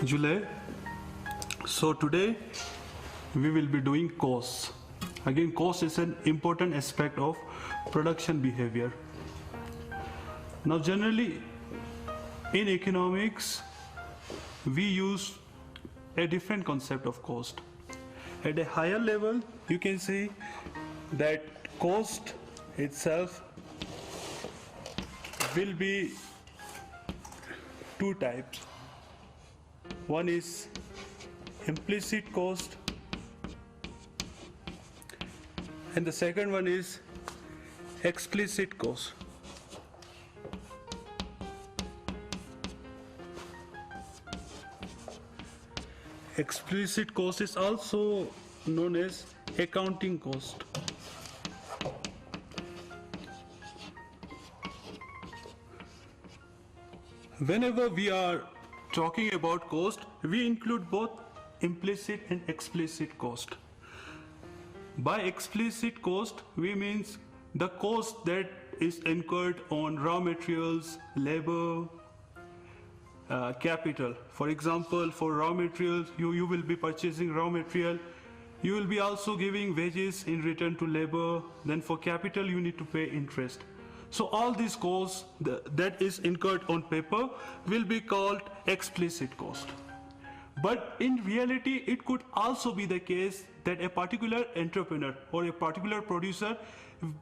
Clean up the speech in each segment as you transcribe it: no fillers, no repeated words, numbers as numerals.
July. So today we will be doing costs. Again, cost is an important aspect of production behavior. Now generally in economics we use a different concept of cost. At a higher level you can see that cost itself will be two types. One is implicit cost and the second one is explicit cost. Explicit cost is also known as accounting cost. Whenever we are talking about cost, we include both implicit and explicit cost. By explicit cost, we means the cost that is incurred on raw materials, labor, capital. For example, for raw materials, you will be purchasing raw material. You will be also giving wages in return to labor. Then for capital, you need to pay interest. So all these costs that is incurred on paper will be called explicit cost. But in reality, it could also be the case that a particular entrepreneur or a particular producer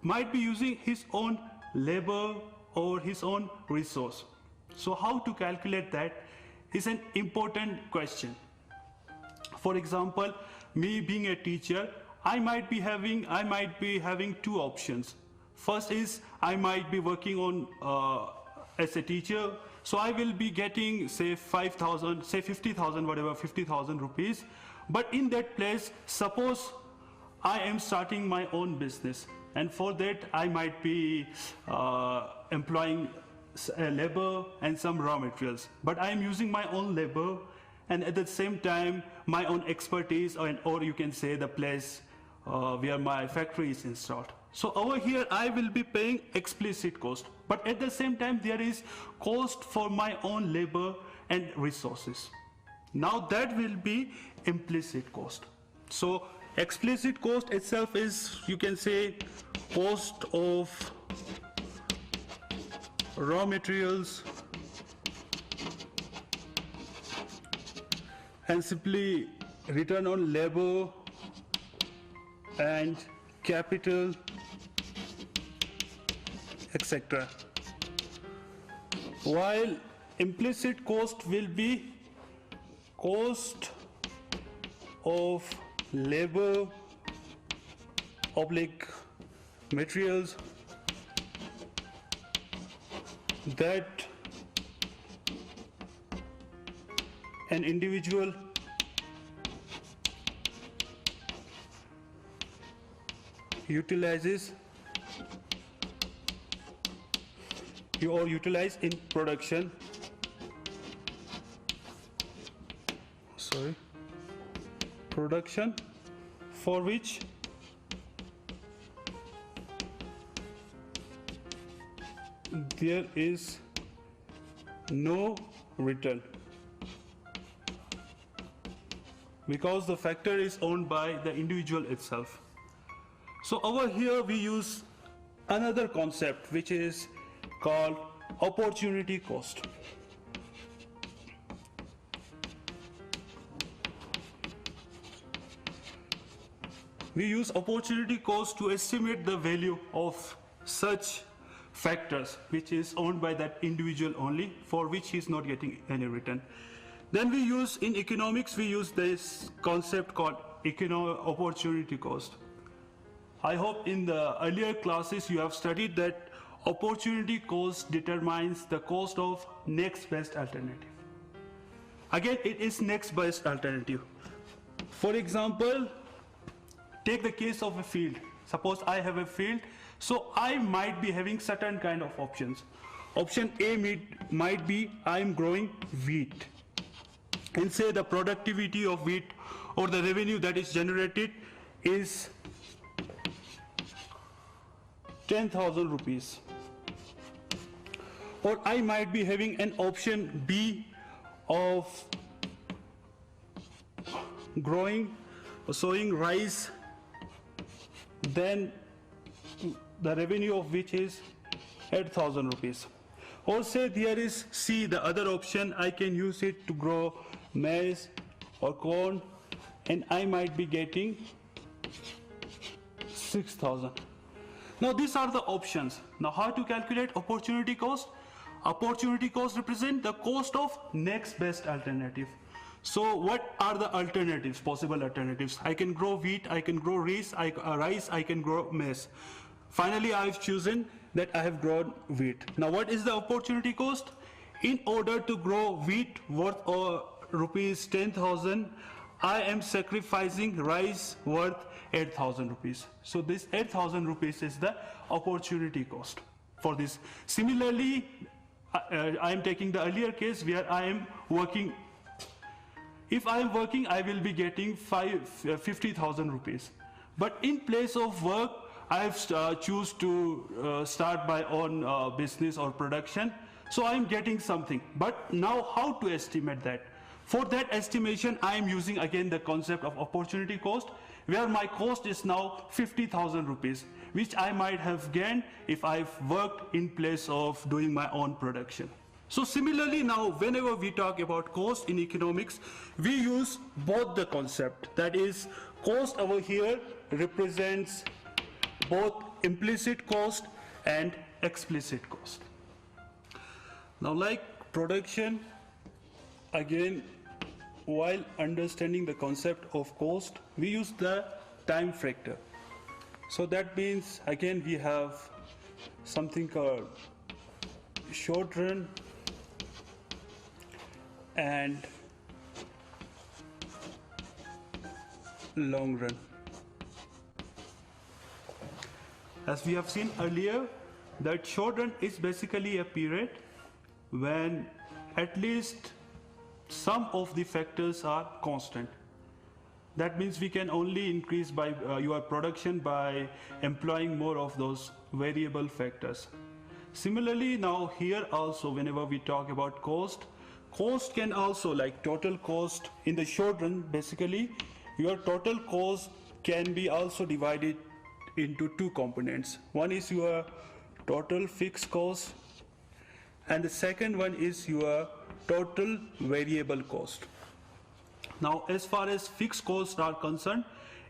might be using his own labor or his own resource. So how to calculate that is an important question. For example, me being a teacher, I might be having two options. First is I might be working on as a teacher, so I will be getting say 5,000, say 50,000, whatever, 50,000 rupees. But in that place, suppose I am starting my own business, and for that I might be employing labor and some raw materials. But I am using my own labor and at the same time my own expertise, or you can say the place where my factory is installed. So over here I will be paying explicit cost, but at the same time there is cost for my own labor and resources. Now that will be implicit cost. So explicit cost itself is, you can say, cost of raw materials and simply return on labor and capital, etc. While implicit cost will be cost of labor oblique materials that an individual utilizes or utilize in production. Production for which there is no return, because the factor is owned by the individual itself. So over here we use another concept which is called opportunity cost. We use opportunity cost to estimate the value of such factors which is owned by that individual only, for which he is not getting any return. Then we use, in economics, we use this concept called opportunity cost. I hope in the earlier classes you have studied that opportunity cost determines the cost of next best alternative. Again, it is next best alternative. For example, take the case of a field. Suppose I have a field, so I might be having certain kind of options. Option A might be I am growing wheat, and say the productivity of wheat or the revenue that is generated is 10,000 rupees. Or I might be having an option B of growing, showing rise, then the revenue of which is 8,000 rupees. Or say there is C, the other option, I can use it to grow maize or corn, and I might be getting 6,000. Now these are the options. Now how to calculate opportunity cost? Opportunity cost represent the cost of next best alternative. So what are the alternatives, possible alternatives? I can grow wheat, I can grow rice, I can grow maize. Finally, I've chosen that I have grown wheat. Now what is the opportunity cost? In order to grow wheat worth rupees 10,000, I am sacrificing rice worth 8,000 rupees. So this 8,000 rupees is the opportunity cost for this. Similarly, I am taking the earlier case where I am working. If I am working, I will be getting 50,000 rupees. But in place of work, I have choose to start my own business or production. So I am getting something. But now how to estimate that? For that estimation, I am using again the concept of opportunity cost, where my cost is now 50,000 rupees, which I might have gained if I've worked in place of doing my own production. So similarly now, whenever we talk about cost in economics, we use both the concept. That is, cost over here represents both implicit cost and explicit cost. Now like production, again, while understanding the concept of cost, we use the time factor. So that means, again, we have something called short run and long run. As we have seen earlier, that short run is basically a period when at least some of the factors are constant. That means we can only increase by your production by employing more of those variable factors. Similarly, now here also, whenever we talk about cost, cost can also, like total cost in the short run, basically your total cost can be also divided into two components. One is your total fixed cost, and the second one is your total variable cost. Now, as far as fixed costs are concerned,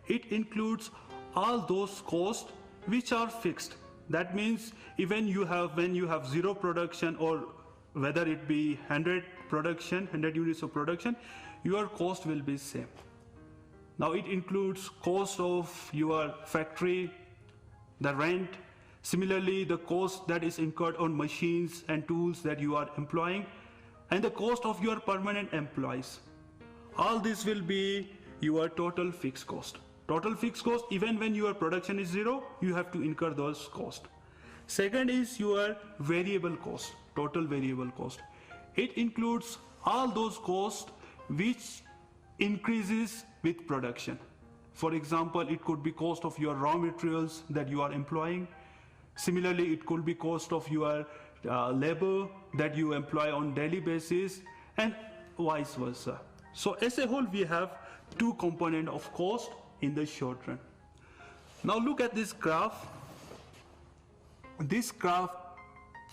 it includes all those costs which are fixed. That means even when you have zero production, or whether it be 100 units of production, your cost will be same. Now it includes cost of your factory, the rent, similarly the cost that is incurred on machines and tools that you are employing, and the cost of your permanent employees. All this will be your total fixed cost. Total fixed cost, even when your production is zero, you have to incur those costs. Second is your variable cost, total variable cost. It includes all those costs which increases with production. For example, it could be cost of your raw materials that you are employing. Similarly, it could be cost of your labor that you employ on daily basis, and vice versa. So as a whole, we have two components of cost in the short run. Now look at this graph. This graph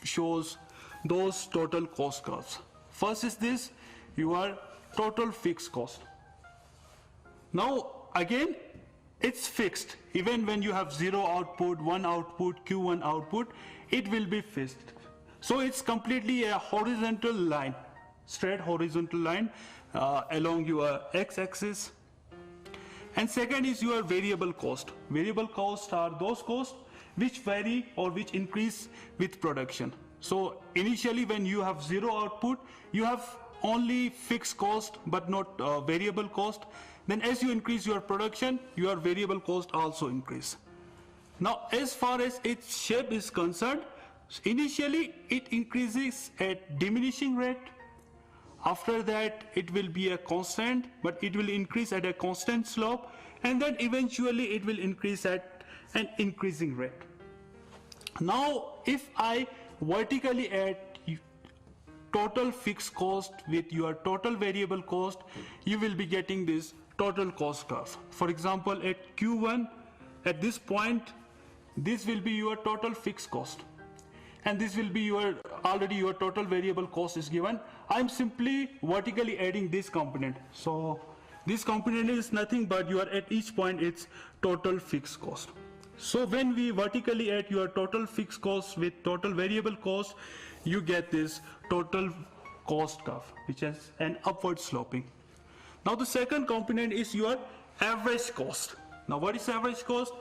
shows those total cost curves. First is this, your total fixed cost. Now again, it's fixed. Even when you have zero output, one output, Q1 output, it will be fixed. So it's completely a horizontal line, straight horizontal line along your x-axis. And second is your variable cost. Variable costs are those costs which vary or which increase with production. So initially when you have zero output, you have only fixed cost but not variable cost. Then as you increase your production, your variable cost also increase. Now as far as its shape is concerned, initially it increases at diminishing rate. After that it will be a constant, but it will increase at a constant slope, and then eventually it will increase at an increasing rate. Now if I vertically add total fixed cost with your total variable cost, you will be getting this total cost curve. For example, at Q1, at this point, this will be your total fixed cost. And this will be already your total variable cost is given. I'm simply vertically adding this component. So this component is nothing but at each point it's total fixed cost. So when we vertically add your total fixed cost with total variable cost, you get this total cost curve, which has an upward sloping. Now the second component is your average cost. Now what is average cost?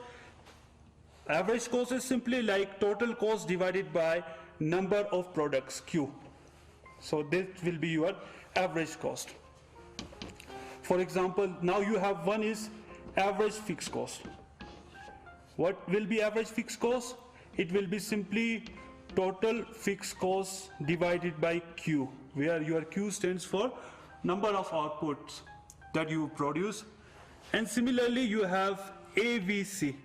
Average cost is simply like total cost divided by number of products, Q. So this will be your average cost. For example, now you have one is average fixed cost. What will be average fixed cost? It will be simply total fixed cost divided by Q, where your Q stands for number of outputs that you produce. And similarly, you have AVC.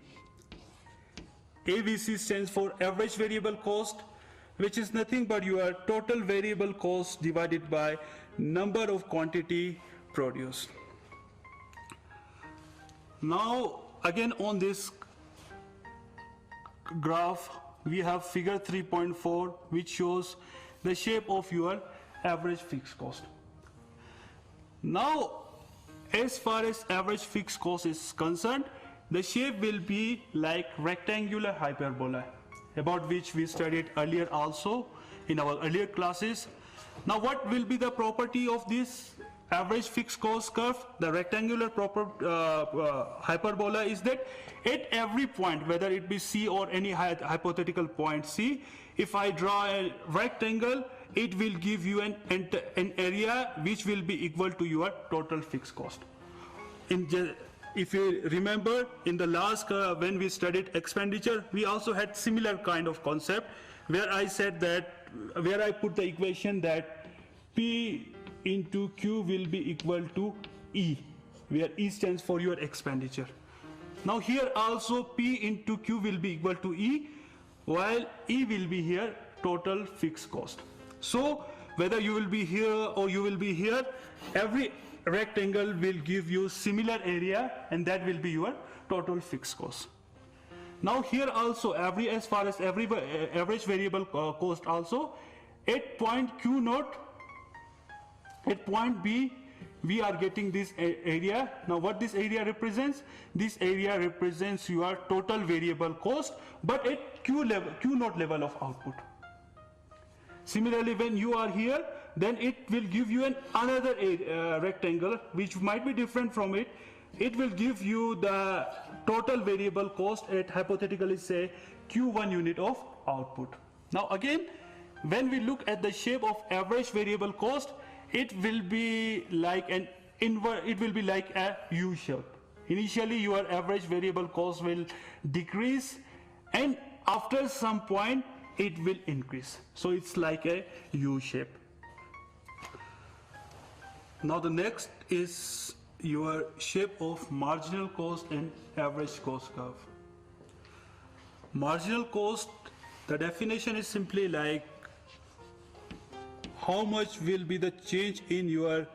AVC stands for average variable cost, which is nothing but your total variable cost divided by number of quantity produced. Now again on this graph we have figure 3.4, which shows the shape of your average fixed cost. Now as far as average fixed cost is concerned, the shape will be like rectangular hyperbola, about which we studied earlier also in our earlier classes. Now what will be the property of this average fixed cost curve, the rectangular hyperbola, is that at every point, whether it be C or any hypothetical point C, if I draw a rectangle, it will give you an area which will be equal to your total fixed cost. If you remember in the last when we studied expenditure, we also had similar kind of concept where I said that, where I put the equation that P into Q will be equal to E, where E stands for your expenditure. Now here also P into Q will be equal to E, while E will be here total fixed cost. So whether you will be here or you will be here, every rectangle will give you similar area, and that will be your total fixed cost. Now here also as far as average variable cost also, at point Q naught, at point B, we are getting this area. Now what this area represents? This area represents your total variable cost, but at Q naught level of output. Similarly, when you are here, then it will give you another rectangle which might be different from it. It will give you the total variable cost at hypothetically say Q1 unit of output. Now again, when we look at the shape of average variable cost, it will be like a U shape. Initially your average variable cost will decrease, and after some point it will increase. So it's like a U shape. Now the next is your shape of marginal cost and average cost curve. Marginal cost, the definition is simply like how much will be the change in your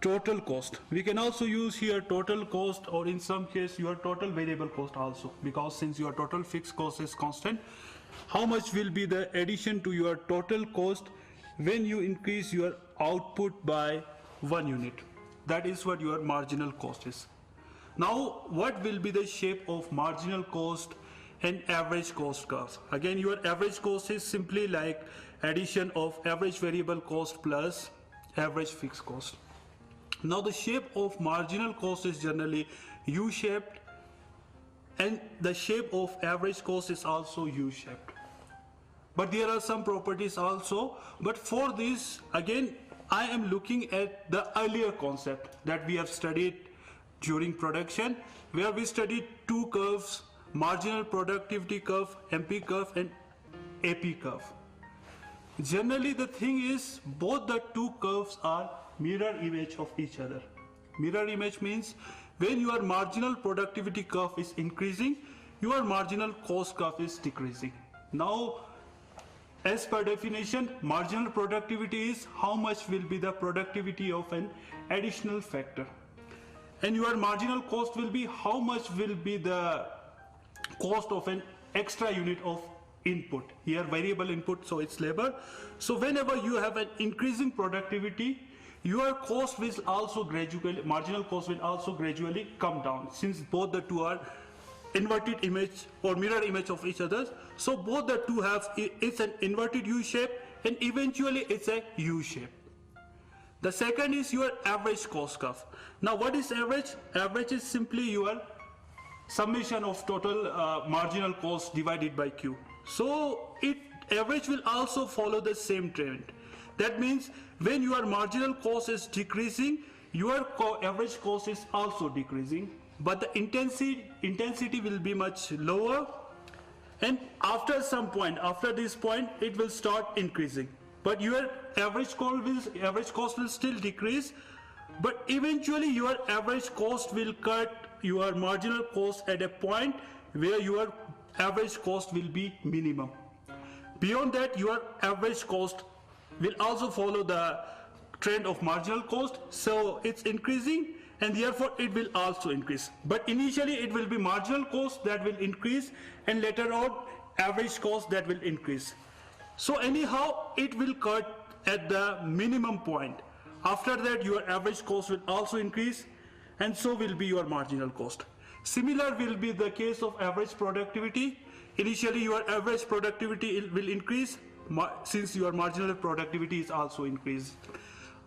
total cost. We can also use here total cost, or in some case your total variable cost also, because since your total fixed cost is constant, how much will be the addition to your total cost when you increase your output by 1 unit. That is what your marginal cost is. Now what will be the shape of marginal cost and average cost curves? Again, your average cost is simply like addition of average variable cost plus average fixed cost. Now the shape of marginal cost is generally U-shaped, and the shape of average cost is also U-shaped. But there are some properties also, but for this again I am looking at the earlier concept that we have studied during production, where we studied two curves, marginal productivity curve, MP curve, and AP curve. Generally the thing is both the two curves are mirror image of each other. Mirror image means when your marginal productivity curve is increasing, your marginal cost curve is decreasing. Now as per definition, marginal productivity is how much will be the productivity of an additional factor. and your marginal cost will be how much will be the cost of an extra unit of input. Here variable input, so it's labor. So whenever you have an increasing productivity, your cost will also gradually, marginal cost will also gradually come down, since both the two are inverted image or mirror image of each other. So both the two have, it's an inverted U shape and eventually it's a U shape. The second is your average cost curve. Now what is average? Average is simply your summation of total marginal cost divided by Q. So average will also follow the same trend. That means when your marginal cost is decreasing, your average cost is also decreasing, but the intensity will be much lower, and after some point, after this point, it will start increasing. But your average cost will still decrease, but eventually your average cost will cut your marginal cost at a point where your average cost will be minimum. Beyond that, your average cost will also follow the trend of marginal cost, so it's increasing and therefore it will also increase. But initially it will be marginal cost that will increase, and later on average cost that will increase. So anyhow it will cut at the minimum point. After that your average cost will also increase, and so will be your marginal cost. Similar will be the case of average productivity. Initially your average productivity will increase since your marginal productivity is also increased.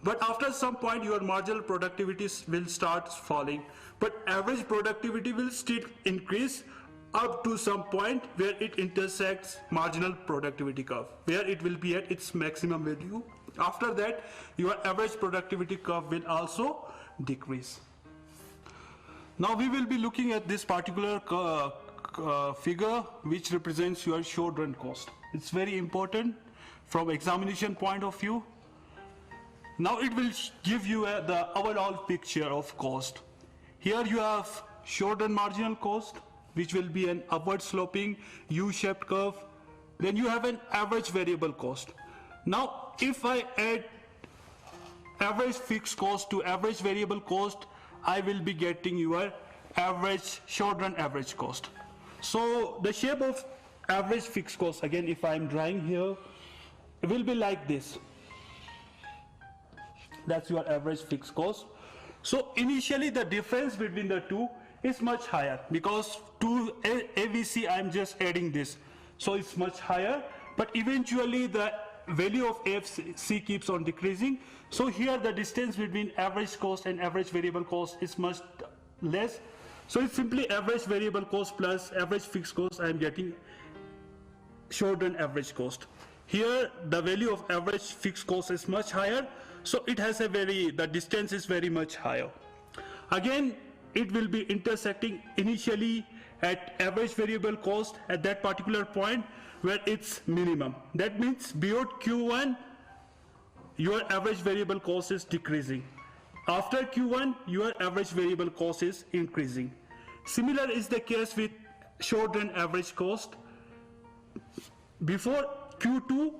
But after some point your marginal productivity will start falling, but average productivity will still increase up to some point where it intersects marginal productivity curve, where it will be at its maximum value. After that your average productivity curve will also decrease. Now we will be looking at this particular figure which represents your short run cost. It's very important from examination point of view. Now it will give you the overall picture of cost. Here you have short run marginal cost, which will be an upward sloping U-shaped curve. Then you have an average variable cost. Now if I add average fixed cost to average variable cost, I will be getting your average short run average cost. So the shape of average fixed cost, again if I am drawing here, it will be like this. That's your average fixed cost. So initially the difference between the two is much higher, because to AVC I am just adding this, so it's much higher, but eventually the value of AFC keeps on decreasing. So here the distance between average cost and average variable cost is much less. So it's simply average variable cost plus average fixed cost. I am getting short run average cost. Here the value of average fixed cost is much higher, so it has the distance is very much higher. Again it will be intersecting initially at average variable cost at that particular point where it's minimum. That means beyond Q1 your average variable cost is decreasing. After Q1 your average variable cost is increasing. Similar is the case with short run average cost. Before Q2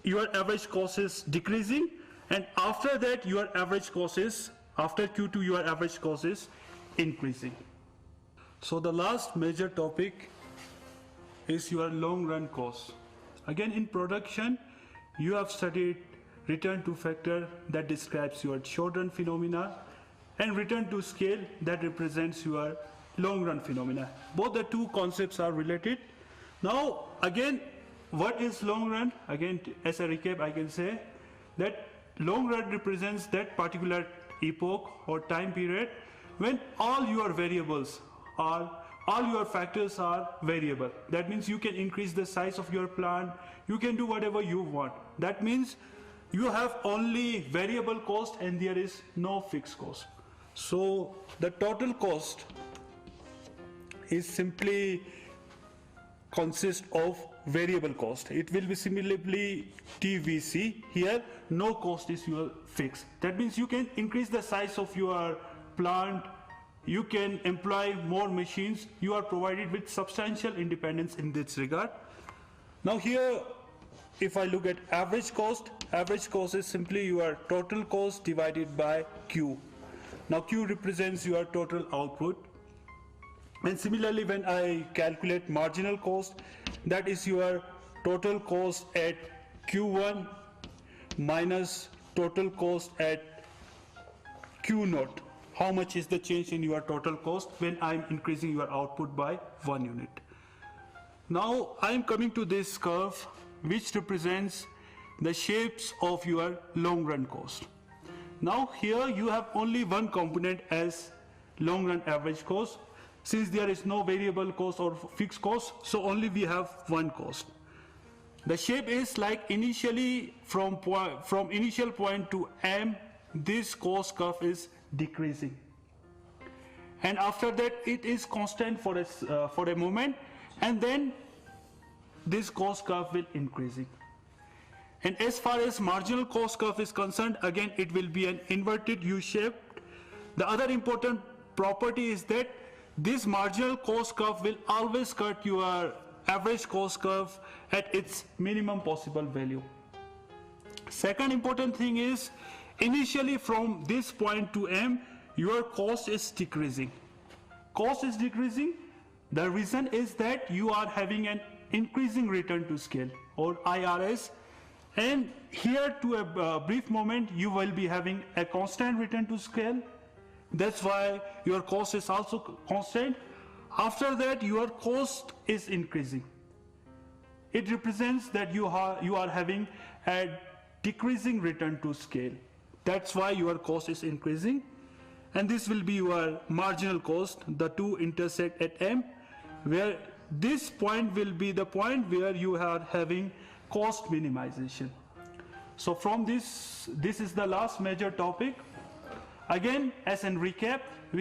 your average cost is decreasing, and after that your average cost is, after Q2 your average cost is increasing. So the last major topic is your long run cost. Again in production you have studied return to factor that describes your short run phenomena, and return to scale that represents your long run phenomena. Both the two concepts are related. Now again, what is long run? Again, as a recap I can say that long run represents that particular epoch or time period when all your variables are, all your factors are variable. That means you can increase the size of your plant, you can do whatever you want. That means you have only variable cost and there is no fixed cost. So the total cost is simply consists of variable cost. It will be similarly TVC. Here no cost is your fixed. That means you can increase the size of your plant, you can employ more machines, you are provided with substantial independence in this regard. Now here if I look at average cost is simply your total cost divided by Q. Now Q represents your total output. And similarly, when I calculate marginal cost, that is your total cost at Q1 minus total cost at Q0. How much is the change in your total cost when I'm increasing your output by 1 unit? Now I'm coming to this curve which represents the shapes of your long run cost. Now here you have only one component as long run average cost. Since there is no variable cost or fixed cost, so only we have one cost. The shape is like initially from initial point to M, this cost curve is decreasing. And after that it is constant for a moment, and then this cost curve will increasing. And as far as marginal cost curve is concerned, again it will be an inverted U shape. The other important property is that this marginal cost curve will always cut your average cost curve at its minimum possible value. Second important thing is, initially from this point to M, your cost is decreasing. Cost is decreasing. The reason is that you are having an increasing return to scale, or IRS. And here to a brief moment you will be having a constant return to scale. That's why your cost is also constant. After that your cost is increasing. It represents that you are having a decreasing return to scale. That's why your cost is increasing. And this will be your marginal cost. The two intersect at M, where this point will be the point where you are having cost minimization. So from this is the last major topic. Again, as a recap, we can